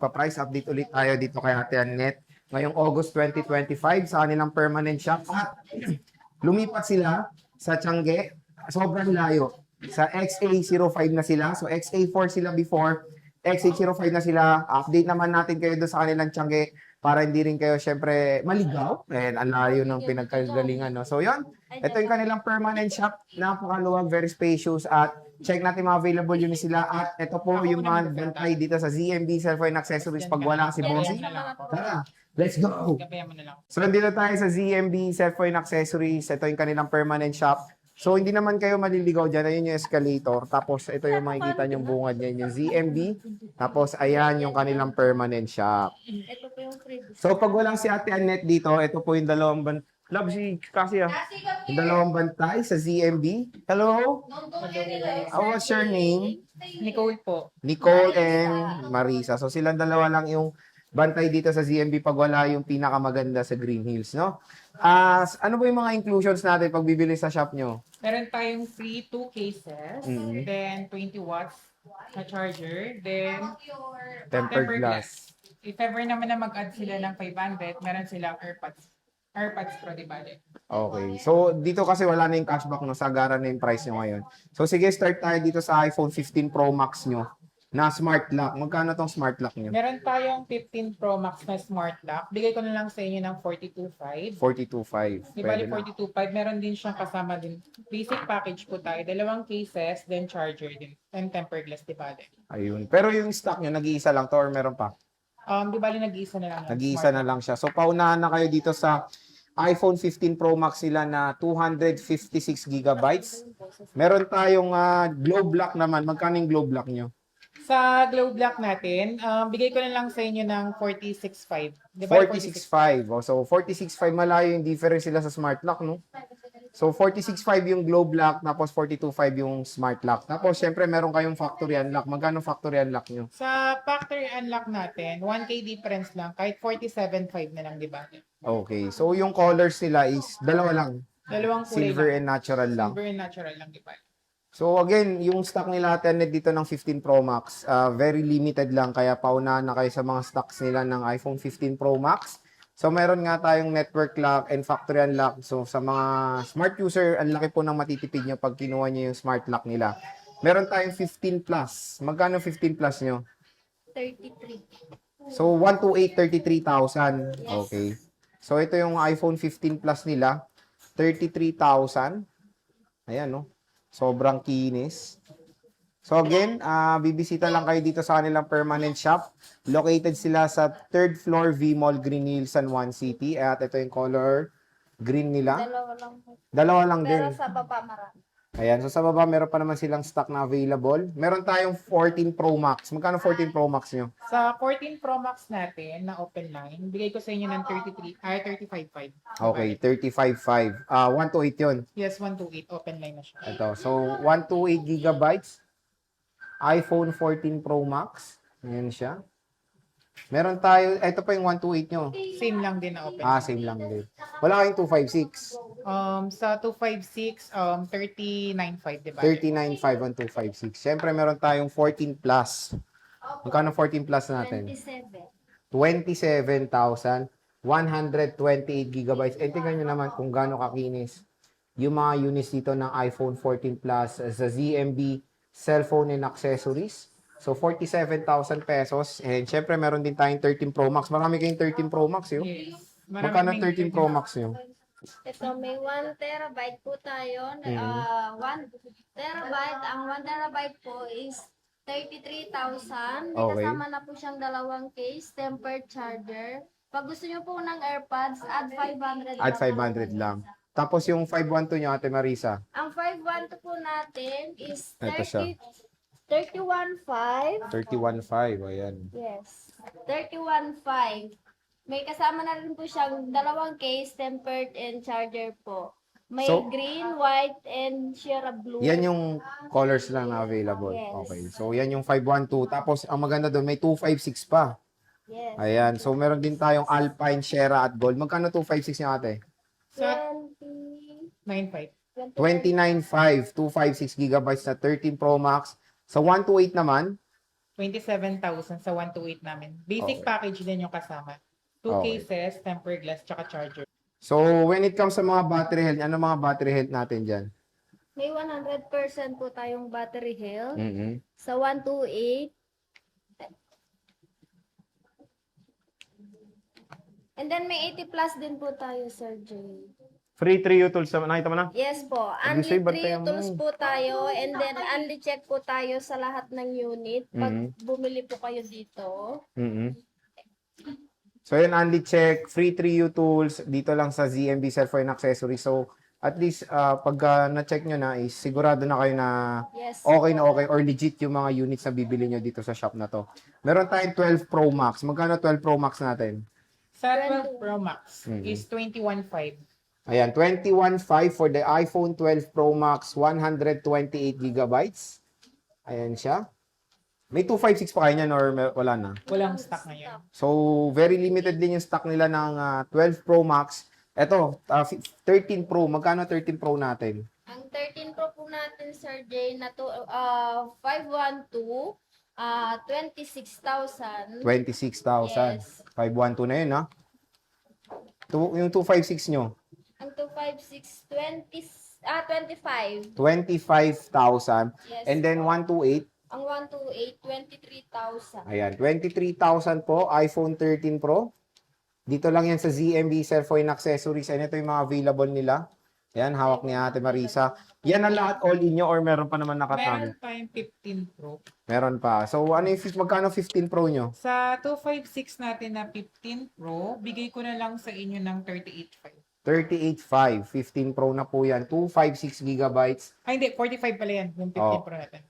Pa-price update ulit tayo dito kay Ate Annette. Ngayong August 2025 sa kanilang permanent shop. At lumipat sila sa Tiangge. Sobrang layo. Sa XA05 na sila. So XA4 sila before. XA05 na sila. Update naman natin kayo doon sa kanilang Tiangge para hindi rin kayo syempre maligaw. And ang layo ng pinagkagalingan. No? So yun. Ito yung kanilang permanent shop. Napakaluwag, very spacious. At check natin mga available units sila. At ito po yung mga bantay dito sa ZMB Cellphone Accessories pag wala si Bossy. Tara, let's go! So, nandito tayo sa ZMB Cellphone Accessories. Ito yung kanilang permanent shop. So, hindi naman kayo maliligaw dyan. Ayun yung escalator. Tapos, ito yung makikita yung bungad niya. Yung ZMB. Tapos, ayan yung kanilang permanent shop. Ito po yung freebies. So, pag walang si Ate Annette dito, ito po yung dalawang Love si kasi yung dalawang bantay sa ZMB. Hello? What's your name? Nicole po. Nicole and Marisa. So silang dalawa lang yung bantay dito sa ZMB pag wala yung pinakamaganda sa Green Hills, no? Ano ba yung mga inclusions natin pag bibili sa shop nyo? Meron tayong free 2 cases, Mhm. then 20 watts na charger, then Tempered glass. If ever naman na mag-add sila ng 500, meron silang AirPods Pro, di ba? Okay. So dito kasi wala na yung cashback, no? Sagara na yung price nyo ngayon. So sige, start tayo dito sa iPhone 15 Pro Max nyo na smart lock. Magkano tong smart lock nyo? Meron tayong 15 Pro Max na smart lock. Bigay ko na lang sa inyo ng 42.5. 42.5. Di bali Pwede na. 42.5. Meron din siyang kasama din. Basic package po tayo. Dalawang cases, then charger din. And tempered glass, di bali. Ayun. Pero yung stock nyo, nag-iisa lang to or meron pa? Di bali nag-iisa na lang. Nag-iisa na lang siya. So, paunahan na kayo dito sa iPhone 15 Pro Max nila na 256 gigabytes. Meron tayong globe lock naman. Magkano yung globe lock nyo? Sa globe lock natin, bigay ko na lang sa inyo ng 46.5. Di ba? 46.5. Oh, so, 46.5 malayo yung difference sila sa smart lock, no? So, 46.5 yung globe lock, tapos 42.5 yung smart lock. Tapos, syempre, meron kayong factory unlock. Magkano factory unlock nyo? Sa factory unlock natin, 1K difference lang. Kahit 47.5 na lang, di ba? Okay. So, yung colors nila is dalawa lang. Dalawang kulay Silver lang. and natural lang. Silver and natural lang, di ba? So again, yung stock nila Tenet dito ng 15 Pro Max, very limited lang kaya paunahan na kayo sa mga stocks nila ng iPhone 15 Pro Max. So meron nga tayong network lock and factory unlock. So sa mga smart user, ang laki po ng matitipid nyo pag kinuha nyo yung smart lock nila. Meron tayong 15 Plus. Magkano 15 Plus nyo? 33. So 128, 33,000. Okay. So ito yung iPhone 15 Plus nila, 33,000. Ayan, no? Sobrang kinis. So again, bibisita lang kayo dito sa kanilang permanent shop. Located sila sa 3rd floor V Mall, Green Hills, San Juan City. At ito yung color green nila. Dalawa lang po. Dalawa lang din. Pero sa baba marami. Ayan, so sa baba meron pa naman silang stock na available. Meron tayong 14 Pro Max. Magkano 14 Pro Max nyo? Sa 14 Pro Max natin na open line, bigay ko sa inyo ng 35.5. Okay, 35.5. 128 yun. Yes, 128. Open line na siya. Ito. So, 128 gigabytes. iPhone 14 Pro Max. Ayan siya. Meron tayo, ito pa yung 128 nyo. Same lang din na open. Same lang din. Wala kayong 256. Sa 256, 39.5, di ba? 39.5 on 256. Siyempre, meron tayong 14 Plus. Magkano 14 Plus natin? 27. 27,128 gigabytes. Tingnan nyo naman kung gaano kakinis yung mga units dito ng iPhone 14 Plus sa ZMB Cellphone and Accessories. So, 47,000 pesos. And syempre, meron din tayong 13 Pro Max. Marami kayong 13 Pro Max yun. Yes. Magkano 13 Pro Max yun? Ito may 1 terabyte po tayo. 1 terabyte. Ang 1 terabyte po is 33,000. May Okay. kasama na po siyang dalawang case, tempered charger. Pag gusto niyo po ng AirPods, add 500 At 500 lang. Tapos yung 512 nyo, Ate Marisa. Ang 512 po natin is Ito siya. 31.5. 31.5. Ayan. Yes. 31.5. May kasama na rin po siyang dalawang case, tempered and charger po. May So, green, white, and Sierra blue. Yan yung colors lang na available. Yes. Okay. So, yan yung 512. Tapos, ang maganda doon, may 256 pa. Yes. Ayan. So, meron din tayong Alpine, Sierra at Gold. Magkano 256 nyo, ate? Sa 20, 9.5. 29.5, 256 gigabytes na 13 Pro Max. Sa 128 naman, 27,000 sa 128 namin. Basic Okay. package din yung kasama. 2 Okay. cases, tempered glass, tsaka charger. So, when it comes sa mga battery health, ano mga battery health natin dyan? May 100% po tayong battery health. Mm-hmm. Sa 128. And then may 80 plus din po tayo, Sir Jay. Free 3 utils. Nakita mo na? Yes po. Sabi Only sa'yo, 3 bantayan mo. tools po tayo. And then only check po tayo sa lahat ng unit. Pag bumili po kayo dito. Mm-hmm. So, yun, only check. Free 3U tools. Dito lang sa ZMB Cellphone Accessories. So, at least, pag na-check nyo na, is sigurado na kayo na Yes okay po. na okay or legit yung mga units na bibili nyo dito sa shop na to. Meron tayong 12 Pro Max. Magkano 12 Pro Max natin? Sa 12 Pro Max Mhm. is 21,500. Ayan, 21.5 for the iPhone 12 Pro Max, 128 gigabytes. Ayan siya. May 256 pa kayo niyan or wala na? Walang stock ngayon. So, very limited din yung stock nila ng 12 Pro Max. Ito, 13 Pro. Magkano 13 Pro natin? Ang 13 Pro po natin, Sir Jay, na to, 512, 26,000. 26,000. Yes. 512 na yun, ha? Yung 256 nyo, Ang 256, 25. 25,000. Yes. And then 128, Ang 128, 23,000. ayan, 23,000 po, iPhone 13 Pro. Dito lang yan sa ZMB Cellphone Accessories. And ito yung mga available nila. Yan, hawak ni Ate Marisa. Yan ang lahat all in nyo or meron pa naman nakatama? Meron tayong 15 Pro. Meron pa. So, ano yung, magkano 15 Pro nyo? Sa 256 natin na 15 Pro, bigay ko na lang sa inyo ng 38,500. 38.5. 15 Pro na po yan. 256 gigabytes. Ay, hindi. 45 pala yan. Yung 15 Oh. Pro natin.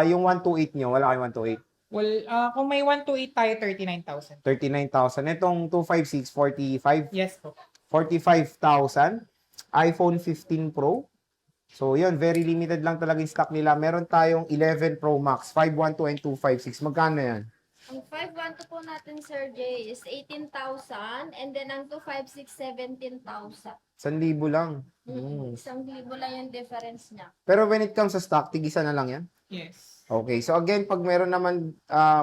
Yung 128 nyo, wala kayong 128. Well, kung may 128 tayo, 39,000. 39,000. Itong 256, 45. Yes po. 45,000. iPhone 15 Pro. So, yun, very limited lang talaga yung stock nila. Meron tayong 11 Pro Max, 512 and 256. Magkano yan? Ang 512 po natin, Sir Jay, is 18,000. And then ang 256, 17,000. 1,000 lang. 1,000 lang yung difference niya. Pero when it comes sa stock, tigisa na lang yan? Yes. Okay. So, again, pag meron naman,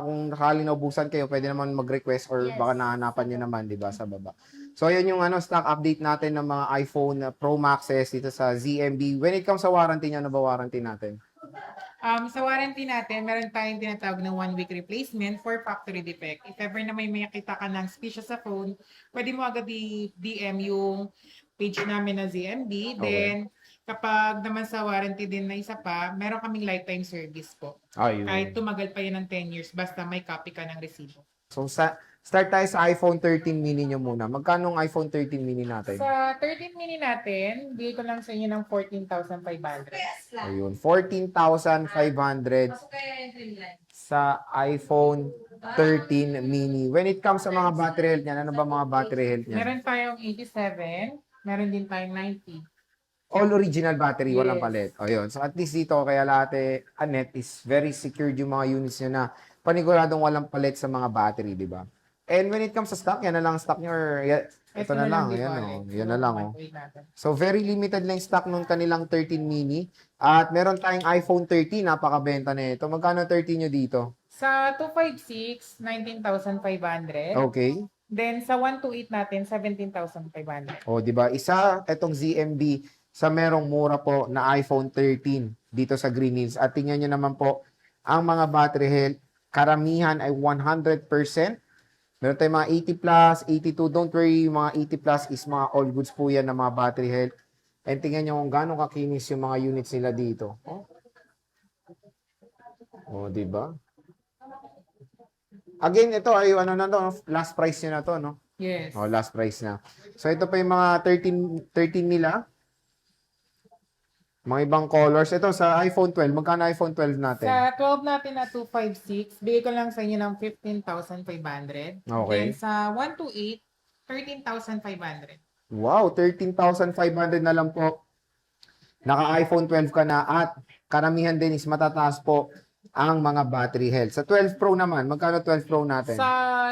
kung nakali naubusan kayo, pwede naman mag-request or Yes. baka nahanapan nyo naman, di ba, sa baba. So, ayan yung stock update natin ng mga iPhone Pro Maxes dito sa ZMB. When it comes sa warranty niya, ano ba warranty natin? Sa warranty natin, meron tayong tinatawag na 1-week replacement for factory defect. If ever na may makita ka ng species sa phone, pwede mo agad i-DM yung page namin na ZMB. Okay. Then, kapag naman sa warranty din na isa pa, meron kaming lifetime service po. Ayun. Kahit tumagal pa yan ng 10 years, basta may copy ka ng resibo. So, start tayo sa iPhone 13 mini nyo muna. Magkano ang iPhone 13 mini natin? Sa 13 mini natin, bigay ko lang sa inyo ng 14,500. Ayun, 14,500 sa iPhone 13 mini. When it comes sa mga battery health niyan, ano ba mga battery health niyan? Meron tayong 87, meron din tayong 90. All original battery, walang Yes. palit. O yun. So at least dito, kaya Ate Annette is very secured yung mga units niya na paniguradong walang palit sa mga battery, di ba? And when it comes sa stock, yan na lang stock niyo or ito na lang, di yan ba? o. Yan na lang o. 128 natin. So very limited lang stock nung kanilang 13 mini. At meron tayong iPhone 13, napakabenta na ito. Magkano 13 nyo dito? Sa 256, 19,500. Okay. Then sa 128 natin, 17,500. O, di ba? Isa, itong ZMB sa merong mura po na iPhone 13 dito sa Green Hills. At tingnan nyo naman po, ang mga battery health, karamihan ay 100%. Meron tayong mga 80 plus, 82. Don't worry, yung mga 80 plus is mga all goods po yan na mga battery health. And tingnan nyo kung gaano kakinis yung mga units nila dito. Oh, di ba? Again, ito ay ano na to, last price nyo na to, no? Yes. Oh, last price na. So, ito pa yung mga 13 nila. Mga ibang colors. Ito sa iPhone 12. Magkano iPhone 12 natin? Sa 12 natin na 256, bigay ko lang sa inyo ng 15,500. Okay. Then sa 128, 13,500. Wow, 13,500 na lang po. Naka-iPhone 12 ka na at karamihan din is matataas po ang mga battery health. Sa 12 Pro naman, magkano 12 Pro natin? Sa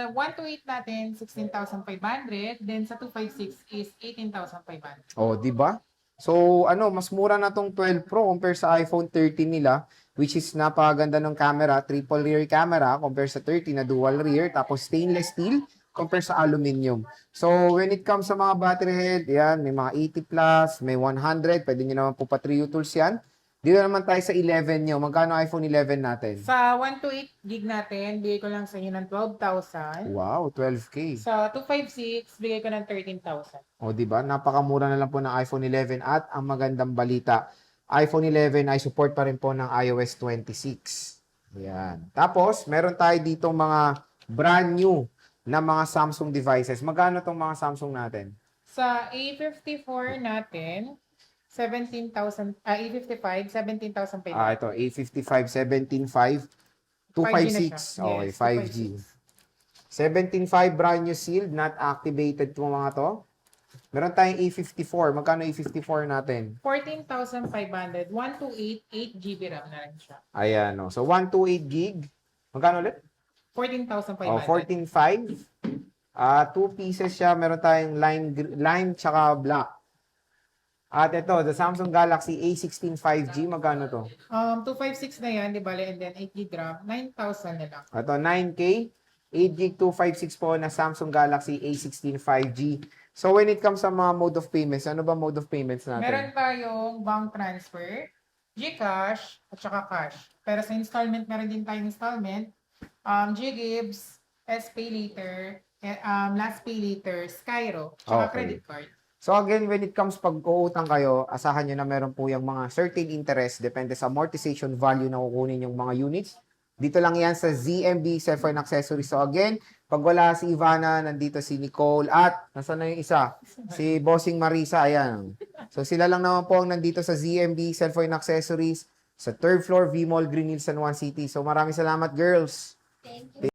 128 natin, 16,500. Then sa 256 is 18,500. Oh, di ba? So, mas mura na tong 12 Pro compare sa iPhone 13 nila which is napakaganda ng camera, triple rear camera compare sa 30 na dual rear, tapos stainless steel compare sa aluminum. So, when it comes sa mga battery head, yan, may mga 80 plus, may 100, pwede nyo naman po pa-3 tools yan. Dito naman tayo sa 11 nyo. Magkano iPhone 11 natin? Sa 128 gig natin, bigay ko lang sa inyo ng 12,000. Wow, 12K. Sa 256, bigay ko ng 13,000. O, di ba? Napakamura na lang po ng iPhone 11 at ang magandang balita, iPhone 11 ay support pa rin po ng iOS 26. Ayan. Tapos, meron tayo ditong mga brand new na mga Samsung devices. Magkano tong mga Samsung natin? Sa A54 natin, 17,000, A55, 17,500. Ito, A55, 17.5, 256. Okay, 5G. 17.5 brand new sealed, not activated itong mga to. Meron tayong A54. Magkano A54 natin? 14,500, 128, 8 GB RAM na lang siya. Ayan, no. So, 128 gig. Magkano ulit? 14,500. Oh, 14.5. 2 pieces siya. Meron tayong lime tsaka black. At ito, the Samsung Galaxy A16 5G. Magkano to? 256 na yan, di bale, and then 8 GB RAM, 9,000 na lang. Ito, 9K. 8 gig 256 po na Samsung Galaxy A16 5G. So, when it comes sa mga mode of payments, ano ba mode of payments natin? Meron tayong bank transfer, GCash, at saka cash. Pero sa installment, meron din tayong installment, GGives, SPay Later, Last Pay Later, Skyro, Okay. saka credit card. So again, when it comes pag-uutang kayo, asahan nyo na meron po yung mga certain interest depende sa amortization value na kukunin yung mga units. Dito lang yan sa ZMB Cellphone Accessories. So again, pag wala si Ivana, nandito si Nicole at nasaan na yung isa? Si Bossing Marisa, ayan. So sila lang naman po ang nandito sa ZMB Cellphone Accessories sa 3rd floor, V-Mall, Green Hills, San Juan City. So maraming salamat, girls. Thank you.